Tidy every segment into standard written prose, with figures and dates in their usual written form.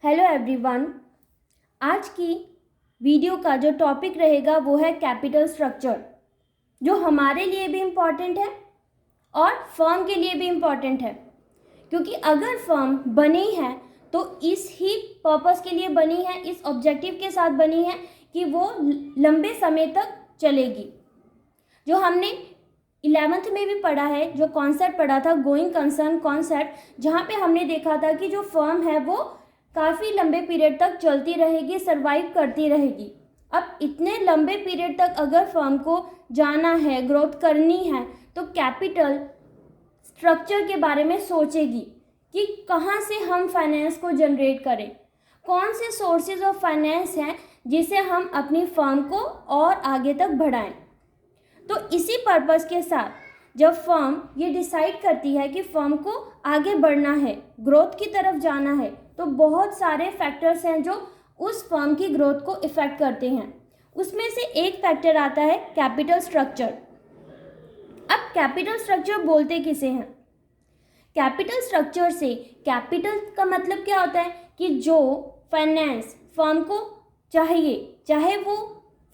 Hello everyone. आज की video का जो टॉपिक रहेगा वो है कैपिटल स्ट्रक्चर, जो हमारे लिए भी इम्पॉर्टेंट है और फर्म के लिए भी इम्पॉर्टेंट है, क्योंकि अगर फर्म बनी है तो इस ही पर्पस के लिए बनी है, इस ऑब्जेक्टिव के साथ बनी है कि वो लंबे समय तक चलेगी। जो हमने 11th में भी पढ़ा है, जो कॉन्सेप्ट पढ़ा था गोइंग कंसर्न कॉन्सेप्ट, जहाँ पे हमने देखा था कि जो फर्म है वो काफ़ी लंबे पीरियड तक चलती रहेगी, सरवाइव करती रहेगी। अब इतने लंबे पीरियड तक अगर फर्म को जाना है, ग्रोथ करनी है, तो कैपिटल स्ट्रक्चर के बारे में सोचेगी कि कहाँ से हम फाइनेंस को जनरेट करें, कौन से सोर्सेज ऑफ फाइनेंस हैं जिसे हम अपनी फर्म को और आगे तक बढ़ाएं। तो इसी पर्पस के साथ जब फर्म ये डिसाइड करती है कि फर्म को आगे बढ़ना है, ग्रोथ की तरफ जाना है, तो बहुत सारे फैक्टर्स हैं जो उस फर्म की ग्रोथ को इफ़ेक्ट करते हैं। उसमें से एक फैक्टर आता है कैपिटल स्ट्रक्चर। अब कैपिटल स्ट्रक्चर बोलते किसे हैं? कैपिटल स्ट्रक्चर से कैपिटल का मतलब क्या होता है कि जो फाइनेंस फर्म को चाहिए, चाहे वो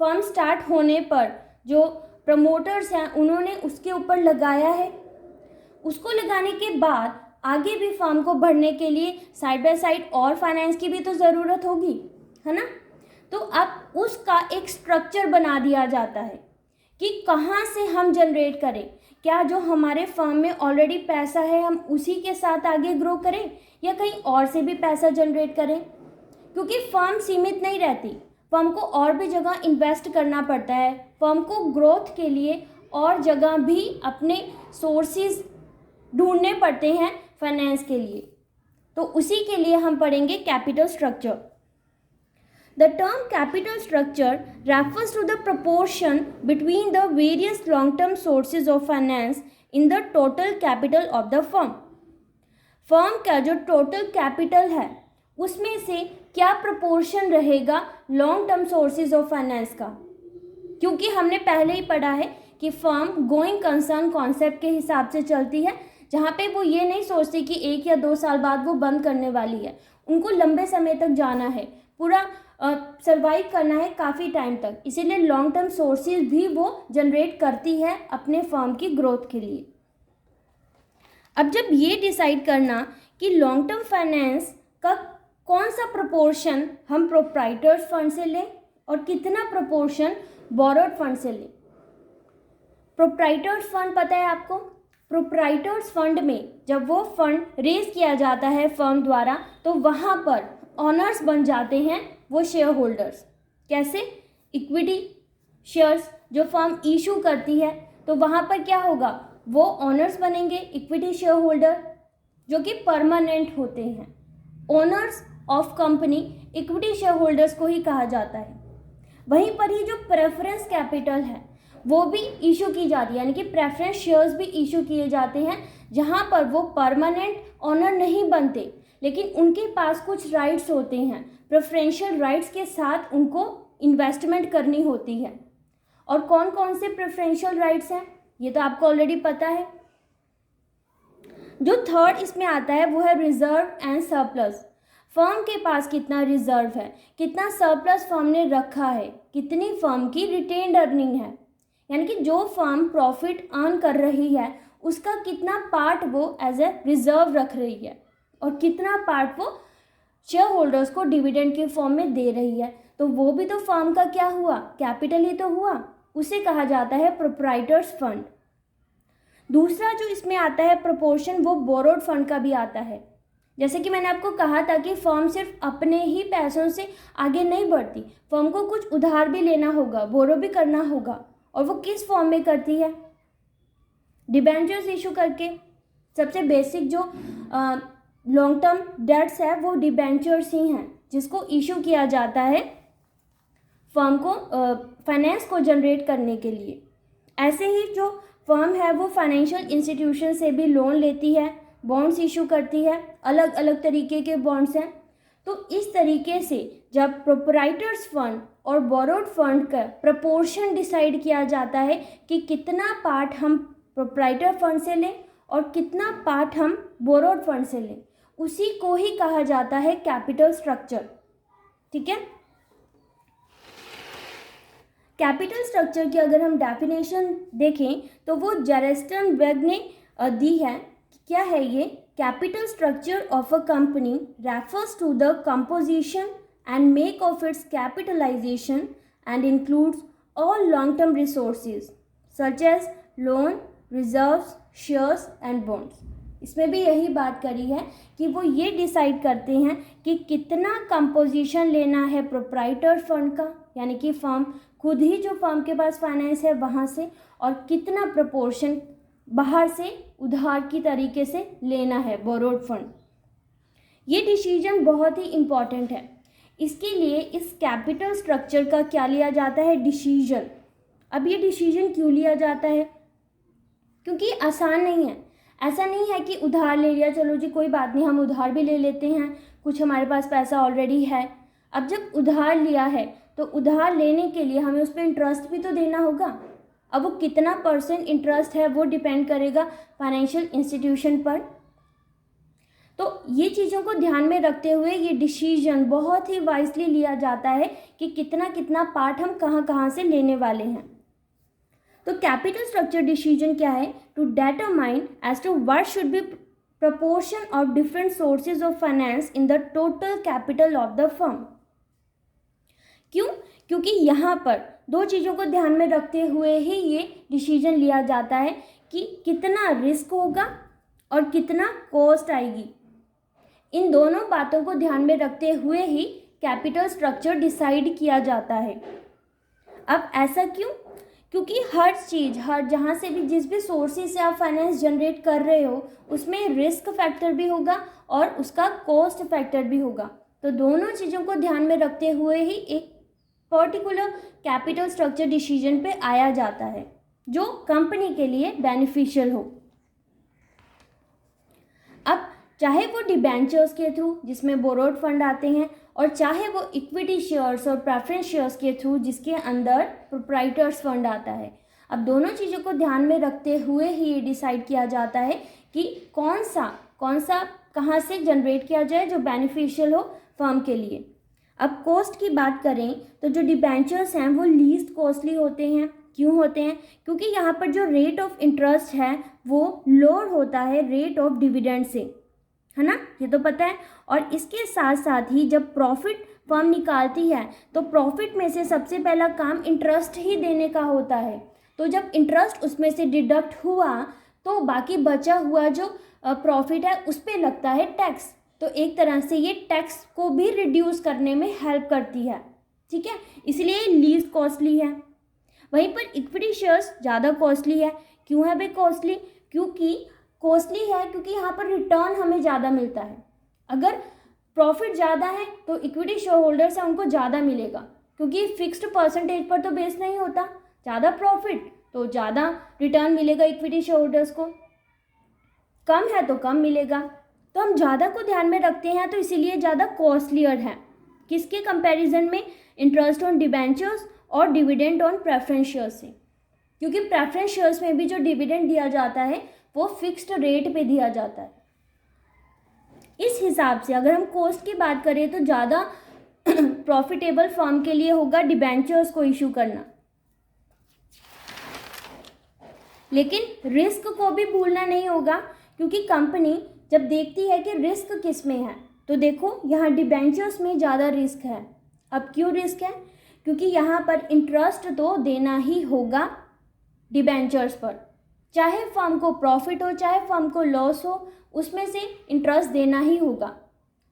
फर्म स्टार्ट होने पर जो प्रमोटर्स हैं उन्होंने उसके ऊपर लगाया है, उसको लगाने के बाद आगे भी फर्म को बढ़ने के लिए साइड बाय साइड और फाइनेंस की भी तो ज़रूरत होगी, है ना। तो अब उसका एक स्ट्रक्चर बना दिया जाता है कि कहाँ से हम जनरेट करें, क्या जो हमारे फर्म में ऑलरेडी पैसा है हम उसी के साथ आगे ग्रो करें या कहीं और से भी पैसा जनरेट करें, क्योंकि फर्म सीमित नहीं रहती, फर्म को और भी जगह इन्वेस्ट करना पड़ता है, फर्म को ग्रोथ के लिए और जगह भी अपने सोर्सेज ढूंढने पड़ते हैं फाइनेंस के लिए। तो उसी के लिए हम पढ़ेंगे capital structure. The term capital structure refers to the proportion between the various long-term sources of finance in the total capital of the firm। Firm का जो टोटल कैपिटल है उसमें से क्या प्रपोर्शन रहेगा long term sources of finance का, क्योंकि हमने पहले ही पढ़ा है कि फर्म गोइंग कंसर्न कॉन्सेप्ट के हिसाब से चलती है, जहाँ पे वो ये नहीं सोचती कि 1 या 2 साल बाद वो बंद करने वाली है। उनको लंबे समय तक जाना है, पूरा सर्वाइव करना है काफ़ी टाइम तक, इसीलिए लॉन्ग टर्म सोर्सेज भी वो जनरेट करती है अपने फर्म की ग्रोथ के लिए। अब जब ये डिसाइड करना कि लॉन्ग टर्म फाइनेंस का कौन सा प्रोपोर्शन हम प्रोप्राइटर्स फंड से लें और कितना प्रोपोर्शन बोरोड फंड से लें। प्रोप्राइटर्स फंड पता है आपको? प्रोप्राइटर्स फंड में जब वो फंड रेज किया जाता है फर्म द्वारा, तो वहाँ पर ऑनर्स बन जाते हैं वो शेयर होल्डर्स। कैसे? इक्विटी शेयर्स जो फर्म इशू करती है, तो वहाँ पर क्या होगा, वो ऑनर्स बनेंगे इक्विटी शेयर होल्डर, जो कि परमानेंट होते हैं। Owners of company equity share holders को ही कहा जाता है। वहीं पर ही जो प्रेफरेंस कैपिटल है वो भी इशू की जाती है, यानी कि प्रेफरेंस शेयर्स भी इशू किए जाते हैं, जहां पर वो परमानेंट ऑनर नहीं बनते, लेकिन उनके पास कुछ राइट्स होते हैं, प्रेफरेंशियल राइट्स के साथ उनको इन्वेस्टमेंट करनी होती है। और कौन कौन से प्रेफरेंशियल राइट्स हैं ये तो आपको ऑलरेडी पता है। जो थर्ड इसमें आता है वो है रिजर्व एंड सरप्लस। फर्म के पास कितना रिजर्व है, कितना सरप्लस फर्म ने रखा है, कितनी फर्म की रिटेन्ड अर्निंग है, यानी कि जो फर्म प्रॉफिट अर्न कर रही है उसका कितना पार्ट वो एज ए रिजर्व रख रही है और कितना पार्ट वो शेयर होल्डर्स को डिविडेंड के फॉर्म में दे रही है। तो वो भी तो फर्म का क्या हुआ, कैपिटल ही तो हुआ, उसे कहा जाता है प्रोप्राइटर्स फंड। दूसरा जो इसमें आता है प्रोपोर्शन, वो बोरोड फंड का भी आता है। जैसे कि मैंने आपको कहा था कि फर्म सिर्फ अपने ही पैसों से आगे नहीं बढ़ती, फर्म को कुछ उधार भी लेना होगा, बोरो भी करना होगा, और वो किस फॉर्म में करती है, डिबेंचर्स इशू करके। सबसे बेसिक जो लॉन्ग टर्म डेट्स है वो डिबेंचर्स ही हैं, जिसको इशू किया जाता है फर्म को फाइनेंस को जनरेट करने के लिए। ऐसे ही जो फर्म है वो फाइनेंशियल इंस्टीट्यूशन से भी लोन लेती है, बॉन्ड्स इशू करती है, अलग अलग तरीके के बॉन्ड्स हैं। तो इस तरीके से जब प्रोप्राइटर्स फंड और बोरोड फंड का प्रपोर्शन डिसाइड किया जाता है कि कितना पार्ट हम प्रोप्राइटर फंड से लें और कितना पार्ट हम बोरोड फंड से लें, उसी को ही कहा जाता है कैपिटल स्ट्रक्चर। ठीक है, कैपिटल स्ट्रक्चर की अगर हम डेफिनेशन देखें तो वो जेरेस्टन वेग ने दी है। क्या है ये? Capital structure of a company refers to the composition and make of its capitalization and includes all long term resources such as loan, reserves, shares and bonds. इसमें भी यही बात करी है कि वो ये डिसाइड करते हैं कि कितना कंपोजिशन लेना है प्रोप्राइटर फंड का, यानी कि फर्म खुद ही जो फर्म के पास फाइनेंस है वहाँ से, और कितना प्रोपोर्शन बाहर से उधार की तरीके से लेना है, बोरोड फंड। ये डिसीजन बहुत ही इम्पॉर्टेंट है। इसके लिए इस कैपिटल स्ट्रक्चर का क्या लिया जाता है? डिसीजन। अब ये डिसीजन क्यों लिया जाता है? क्योंकि आसान नहीं है। ऐसा नहीं है कि उधार ले लिया, चलो जी कोई बात नहीं, हम उधार भी ले लेते हैं, कुछ हमारे पास पैसा ऑलरेडी है। अब जब उधार लिया है तो उधार लेने के लिए हमें उस पर इंटरेस्ट भी तो देना होगा। अब वो कितना % इंटरेस्ट है वो डिपेंड करेगा फाइनेंशियल इंस्टीट्यूशन पर। तो ये चीज़ों को ध्यान में रखते हुए ये डिसीजन बहुत ही वाइजली लिया जाता है कि कितना कितना पार्ट हम कहाँ कहाँ से लेने वाले हैं। तो कैपिटल स्ट्रक्चर डिसीजन क्या है? To determine as to what should be proportion of different sources of finance in the total capital of the firm। क्यों? क्योंकि यहाँ पर दो चीज़ों को ध्यान में रखते हुए ही ये डिसीजन लिया जाता है कि कितना रिस्क होगा और कितना कॉस्ट आएगी। इन दोनों बातों को ध्यान में रखते हुए ही कैपिटल स्ट्रक्चर डिसाइड किया जाता है। अब ऐसा क्यों? क्योंकि हर चीज़, हर जहाँ से भी जिस भी सोर्सेज से आप फाइनेंस जनरेट कर रहे हो उसमें रिस्क फैक्टर भी होगा और उसका कॉस्ट फैक्टर भी होगा। तो दोनों चीज़ों को ध्यान में रखते हुए ही एक पर्टिकुलर कैपिटल स्ट्रक्चर डिसीजन पे आया जाता है जो कंपनी के लिए बेनिफिशियल हो। अब चाहे वो डिबेंचर्स के थ्रू जिसमें बोरोड फंड आते हैं, और चाहे वो इक्विटी शेयर्स और प्रेफरेंस शेयर्स के थ्रू जिसके अंदर प्रोप्राइटर्स फंड आता है। अब दोनों चीज़ों को ध्यान में रखते हुए ही ये डिसाइड किया जाता है कि कौन सा कहाँ से जनरेट किया जाए जो बेनिफिशियल हो फर्म के लिए। अब कॉस्ट की बात करें तो जो डिबेंचर्स हैं वो लीस्ट कॉस्टली होते हैं। क्यों होते हैं? क्योंकि यहाँ पर जो रेट ऑफ इंटरेस्ट है वो लोअर होता है रेट ऑफ डिविडेंड से, है ना, ये तो पता है। और इसके साथ साथ ही जब प्रॉफिट फर्म निकालती है तो प्रॉफिट में से सबसे पहला काम इंटरेस्ट ही देने का होता है। तो जब इंटरेस्ट उसमें से डिडक्ट हुआ तो बाकी बचा हुआ जो प्रॉफिट है उस पर लगता है टैक्स। तो एक तरह से ये टैक्स को भी रिड्यूस करने में हेल्प करती है। ठीक है, इसलिए लीस्ट कॉस्टली है। वहीं पर इक्विटी शेयर्स ज़्यादा कॉस्टली है। क्यों है भाई कॉस्टली? क्योंकि कॉस्टली है क्योंकि यहाँ पर रिटर्न हमें ज़्यादा मिलता है। अगर प्रॉफिट ज़्यादा है तो इक्विटी शेयर होल्डर्स है उनको ज़्यादा मिलेगा, क्योंकि फिक्स्ड % पर तो बेस नहीं होता। ज़्यादा प्रॉफिट तो ज़्यादा रिटर्न मिलेगा इक्विटी शेयर होल्डर्स को, कम है तो कम मिलेगा। तो हम ज़्यादा को ध्यान में रखते हैं तो इसीलिए ज़्यादा कॉस्टलियर है। किसके कंपैरिजन में? इंटरेस्ट ऑन डिबेंचर्स और डिविडेंड ऑन प्रेफरेंस शेयर्स से, क्योंकि प्रेफरेंस शेयर्स में भी जो डिविडेंड दिया जाता है वो फिक्स्ड रेट पे दिया जाता है। इस हिसाब से अगर हम कॉस्ट की बात करें तो ज़्यादा प्रॉफिटेबल फर्म के लिए होगा डिबेंचर्स को इशू करना। लेकिन रिस्क को भी भूलना नहीं होगा, क्योंकि कंपनी जब देखती है कि रिस्क किस में है तो देखो यहाँ डिबेंचर्स में ज़्यादा रिस्क है। अब क्यों रिस्क है? क्योंकि यहाँ पर इंटरेस्ट तो देना ही होगा डिबेंचर्स पर, चाहे फर्म को प्रॉफिट हो चाहे फर्म को लॉस हो, उसमें से इंटरेस्ट देना ही होगा।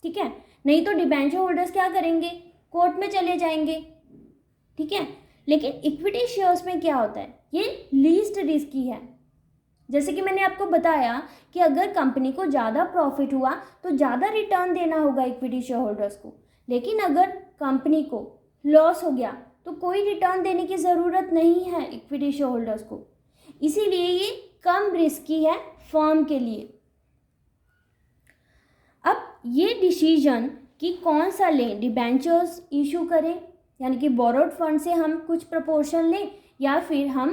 ठीक है, नहीं तो डिबेंचर होल्डर्स क्या करेंगे? कोर्ट में चले जाएंगे। ठीक है, लेकिन इक्विटी शेयर्स में क्या होता है? ये लीस्ट रिस्की है। जैसे कि मैंने आपको बताया कि अगर कंपनी को ज़्यादा प्रॉफिट हुआ तो ज़्यादा रिटर्न देना होगा इक्विटी शेयर होल्डर्स को, लेकिन अगर कंपनी को लॉस हो गया तो कोई रिटर्न देने की ज़रूरत नहीं है इक्विटी शेयर होल्डर्स को। इसीलिए ये कम रिस्की है फर्म के लिए। अब ये डिसीजन कि कौन सा लें, डिबेंचर्स इशू करें यानी कि बोरोड फंड से हम कुछ प्रपोर्शन लें, या फिर हम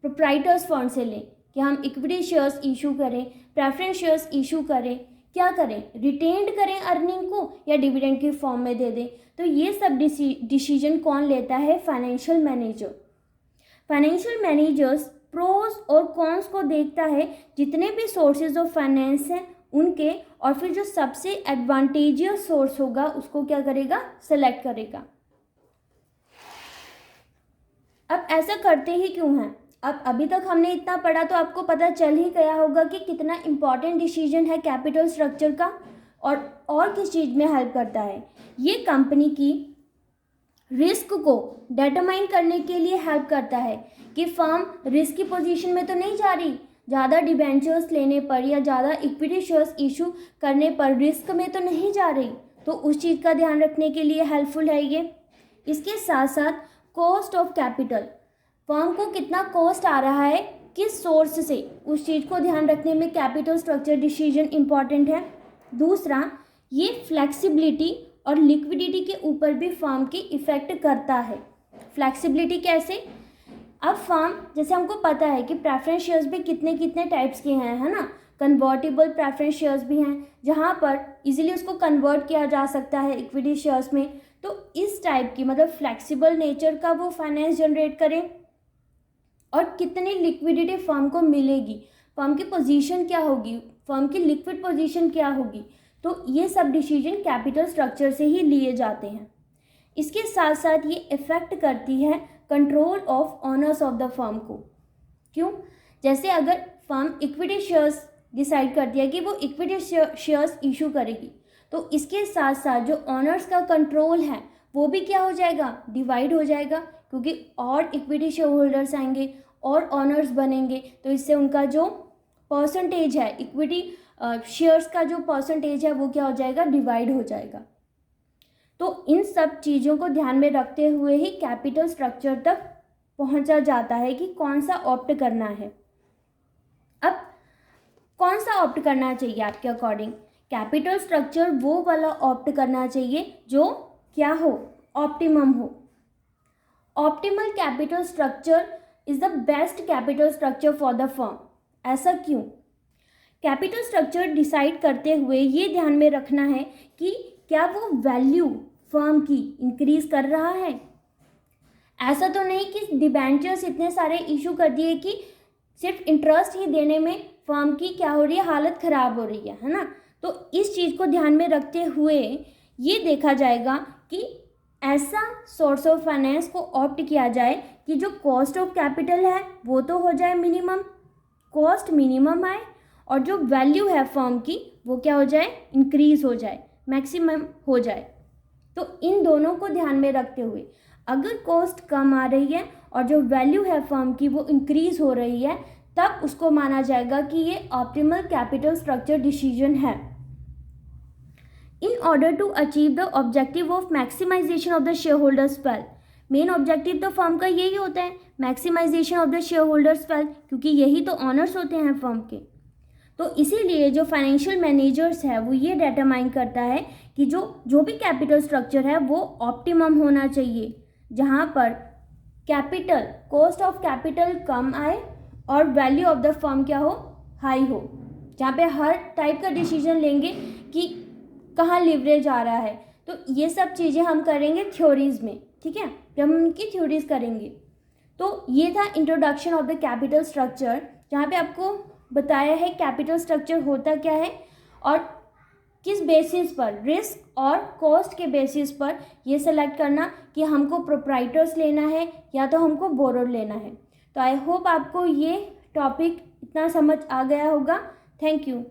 प्रोप्राइटर्स फंड से लें कि हम इक्विटी शेयर्स इशू करें, प्रेफरेंस शेयर्स इशू करें, क्या करें, रिटेन्ड करें अर्निंग को या डिविडेंड की फॉर्म में दे दें। तो ये सब डिसीजन कौन लेता है, financial manager. Financial managers pros और कॉन्स को देखता है, जितने भी सोर्सेज ऑफ फाइनेंस हैं उनके, और फिर जो सबसे एडवांटेजियस सोर्स होगा उसको क्या करेगा, सेलेक्ट करेगा। अब ऐसा करते ही क्यों हैं, अब अभी तक हमने इतना पढ़ा तो आपको पता चल ही गया होगा कि कितना इम्पॉर्टेंट डिसीजन है कैपिटल स्ट्रक्चर का, और किस चीज़ में हेल्प करता है। ये कंपनी की रिस्क को डिटरमाइन करने के लिए हेल्प करता है कि फर्म रिस्क की पोजीशन में तो नहीं जा रही, ज़्यादा डिबेंचर्स लेने पर या ज़्यादा इक्विटी शेयर्स इशू करने पर रिस्क में तो नहीं जा रही, तो उस चीज़ का ध्यान रखने के लिए हेल्पफुल है ये। इसके साथ साथ कॉस्ट ऑफ कैपिटल, फर्म को कितना कॉस्ट आ रहा है किस सोर्स से, उस चीज़ को ध्यान रखने में कैपिटल स्ट्रक्चर डिसीजन इम्पॉर्टेंट है। दूसरा, ये फ्लेक्सिबिलिटी और लिक्विडिटी के ऊपर भी फर्म की इफ़ेक्ट करता है। फ्लेक्सिबिलिटी कैसे, अब फर्म, जैसे हमको पता है कि प्रेफरेंस शेयर्स भी कितने कितने टाइप्स के हैं, है ना, कन्वर्टेबल प्रेफरेंस शेयर्स भी हैं जहाँ पर इजीली उसको कन्वर्ट किया जा सकता है इक्विटी शेयर्स में। तो इस टाइप की, मतलब फ्लेक्सिबल नेचर का वो फाइनेंस जनरेट करें, और कितनी लिक्विडिटी फर्म को मिलेगी, फर्म की पोजीशन क्या होगी, फर्म की लिक्विड पोजीशन क्या होगी, तो ये सब डिसीजन कैपिटल स्ट्रक्चर से ही लिए जाते हैं। इसके साथ साथ ये इफ़ेक्ट करती है control of honours of the firm को। क्यों, जैसे अगर फर्म इक्विटी शेयर्स डिसाइड करती है कि वो इक्विटी शेयर्स इशू करेगी, तो इसके साथ साथ जो ऑनर्स का कंट्रोल है वो भी क्या हो जाएगा, डिवाइड हो जाएगा, क्योंकि और इक्विटी शेयर होल्डर्स आएंगे और ऑनर्स बनेंगे, तो इससे उनका जो परसेंटेज है, इक्विटी शेयर्स का जो परसेंटेज है वो क्या हो जाएगा, डिवाइड हो जाएगा। तो इन सब चीज़ों को ध्यान में रखते हुए ही कैपिटल स्ट्रक्चर तक पहुंचा जाता है कि कौन सा ऑप्ट करना है। अब कौन सा ऑप्ट करना चाहिए आपके अकॉर्डिंग, कैपिटल स्ट्रक्चर वो वाला ऑप्ट करना चाहिए जो क्या हो, ऑप्टिमम हो। Optimal capital structure is the best capital structure for the firm. ऐसा क्यों, कैपिटल स्ट्रक्चर डिसाइड करते हुए ये ध्यान में रखना है कि क्या वो वैल्यू फर्म की इंक्रीज कर रहा है। ऐसा तो नहीं कि डिबेंचर्स इतने सारे इशू कर दिए कि सिर्फ इंटरेस्ट ही देने में फर्म की क्या हो रही है, हालत ख़राब हो रही है ना। तो इस चीज़ को ध्यान में रखते हुए ये देखा जाएगा कि ऐसा सोर्स ऑफ फाइनेंस को ऑप्ट किया जाए कि जो कॉस्ट ऑफ कैपिटल है वो तो हो जाए मिनिमम, कॉस्ट मिनिमम आए, और जो वैल्यू है फर्म की वो क्या हो जाए, इंक्रीज हो जाए, मैक्सिमम हो जाए। तो इन दोनों को ध्यान में रखते हुए अगर कॉस्ट कम आ रही है और जो वैल्यू है फर्म की वो इंक्रीज हो रही है, तब उसको माना जाएगा कि ये ऑप्टिमल कैपिटल स्ट्रक्चर डिसीजन है। In order to achieve the objective of maximization of the shareholders wealth, main objective तो फर्म का यही होता है, maximization of the shareholders wealth, क्योंकि यही तो ऑनर्स होते हैं फर्म के। तो इसीलिए जो फाइनेंशियल मैनेजर्स है वो ये डिटरमाइन करता है कि जो भी कैपिटल स्ट्रक्चर है वो ऑप्टिमम होना चाहिए, जहाँ पर कैपिटल, कॉस्ट ऑफ कैपिटल कम आए और वैल्यू ऑफ द फर्म क्या हो, हाई हो, जहाँ पे हर टाइप का डिसीजन लेंगे कि कहाँ लिवरेज आ रहा है। तो ये सब चीज़ें हम करेंगे थ्योरीज़ में, ठीक है, जब हम उनकी थ्योरीज़ करेंगे। तो ये था introduction of the capital structure, जहाँ पे आपको बताया है कैपिटल स्ट्रक्चर होता क्या है और किस बेसिस पर, रिस्क और कॉस्ट के बेसिस पर ये सेलेक्ट करना कि हमको प्रोप्राइटर्स लेना है या तो हमको बोरोड लेना है। तो आई होप आपको ये टॉपिक इतना समझ आ गया होगा। Thank you.